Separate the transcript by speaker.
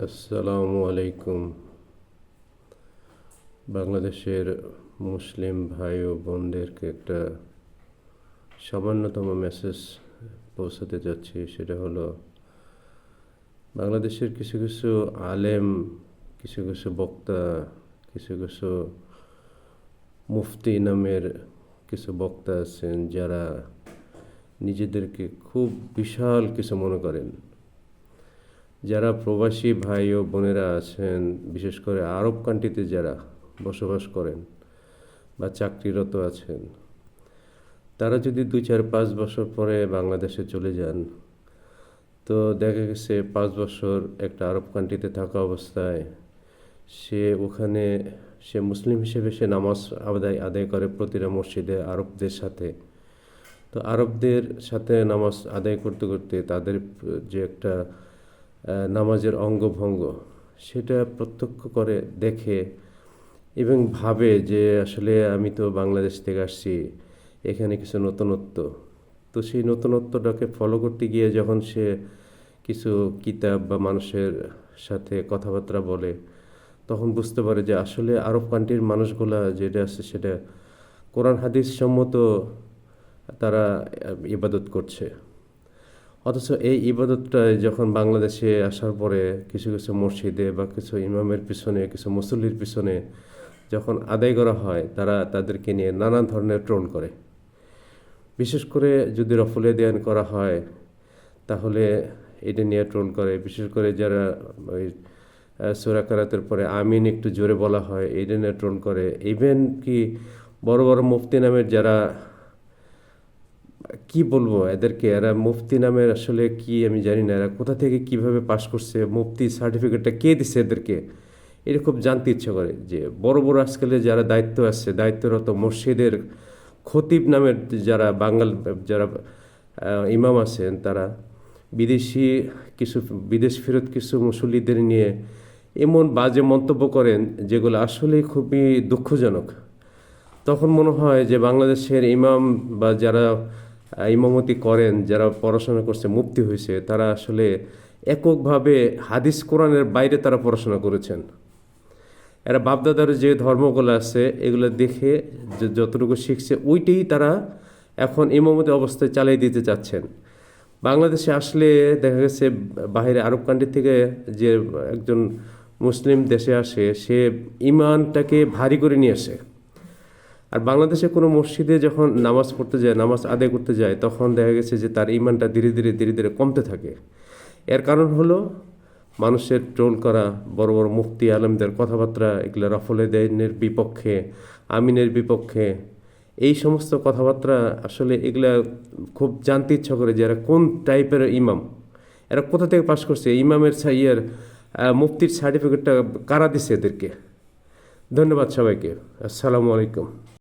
Speaker 1: আসসালামু আলাইকুম। বাংলাদেশের মুসলিম ভাই ও বোনদেরকে একটা সামান্যতম মেসেজ পৌঁছাতে যাচ্ছি। সেটা হলো, বাংলাদেশের কিছু কিছু আলেম, কিছু কিছু বক্তা, কিছু কিছু মুফতি নামের কিছু বক্তা আছেন যারা নিজেদেরকে খুব বিশাল কিছু মনে করেন। যারা প্রবাসী ভাই ও বোনেরা আছেন, বিশেষ করে আরব কান্ট্রিতে যারা বসবাস করেন বা চাকরিরত আছেন, তারা যদি 2, 4, 5 বছর পরে বাংলাদেশে চলে যান, তো দেখা গেছে 5 বছর একটা আরব কান্ট্রিতে থাকা অবস্থায় ওখানে মুসলিম হিসেবে নামাজ আদায় করে প্রতিটা মসজিদে আরবদের সাথে। তো আরবদের সাথে নামাজ আদায় করতে করতে তাদের যে একটা নামাজের অঙ্গভঙ্গ, সেটা প্রত্যক্ষ করে দেখে এবং ভাবে যে আসলে আমি তো বাংলাদেশ থেকে আসছি, এখানে কিছু নতুনত্ব। তো সেই নতুনত্বটাকে ফলো করতে গিয়ে যখন সে কিছু কিতাব বা মানুষের সাথে কথাবার্তা বলে, তখন বুঝতে পারে যে আসলে আরব কান্ট্রির মানুষগুলা যেটা আছে সেটা কোরআন হাদিস সম্মত তারা ইবাদত করছে। অথচ এই ইবাদতটা যখন বাংলাদেশে আসার পরে কিছু কিছু মসজিদে বা কিছু ইমামের পিছনে, কিছু মুসল্লির পিছনে যখন আদায় করা হয়, তারা তাদেরকে নিয়ে নানান ধরনের ট্রোল করে। বিশেষ করে যদি রফলে দেয়ান করা হয়, তাহলে এটা নিয়ে ট্রোল করে। বিশেষ করে যারা ওই সূরা কেরাতের পরে আমিন একটু জোরে বলা হয়, এটা নিয়ে ট্রোল করে। ইভেন কি বড় বড় মুফতি নামের যারা, কি বলবো এদেরকে, এরা মুফতি নামের আসলে কি আমি জানি না, এরা কোথা থেকে কিভাবে পাশ করছে, মুফতি সার্টিফিকেটটা কে দিছে এদেরকে, এটা খুব জানতে ইচ্ছা করে। যে বড় বড় আজকালে যারা দায়িত্বরত মসজিদের খতিব নামের যারা যারা ইমাম আছেন, তারা বিদেশ ফেরত কিছু মুসল্লিদের নিয়ে এমন বাজে মন্তব্য করেন যেগুলো আসলে খুবই দুঃখজনক। তখন মনে হয় যে বাংলাদেশের ইমাম বা যারা ইমামতি করেন, যারা পড়াশোনা করছে, মুফতি হয়েছে, তারা আসলে এককভাবে হাদিস কোরআনের বাইরে তারা পড়াশোনা করেছেন। এরা বাপদাদার যে ধর্মগুলো আছে এগুলো দেখে যতটুকু শিখছে ওইটাই তারা এখন ইমামতি অবস্থায় চালিয়ে দিতে চাচ্ছেন। বাংলাদেশে আসলে দেখা গেছে বাইরে আরব কান্ট্রি থেকে যে একজন মুসলিম দেশে আসে, সে ইমানটাকে ভারী করে নিয়ে আসে। আর বাংলাদেশে কোনো মসজিদে যখন নামাজ পড়তে যায়, নামাজ আদায় করতে যায়, তখন দেখা গেছে যে তার ইমানটা ধীরে ধীরে কমতে থাকে। এর কারণ হলো মানুষের ট্রোল করা, বড় বড় মুফতি আলেমদের কথাবার্তা, এগুলো রফলে দেনের বিপক্ষে, আমিনের বিপক্ষে, এই সমস্ত কথাবার্তা। আসলে এগুলা খুব জানতে ইচ্ছা করে যে এরা কোন টাইপের ইমাম, এরা কোথা থেকে পাশ করছে, ইমামের মুফতির সার্টিফিকেটটা কারা দিছে এদেরকে। ধন্যবাদ সবাইকে। আসসালামু আলাইকুম।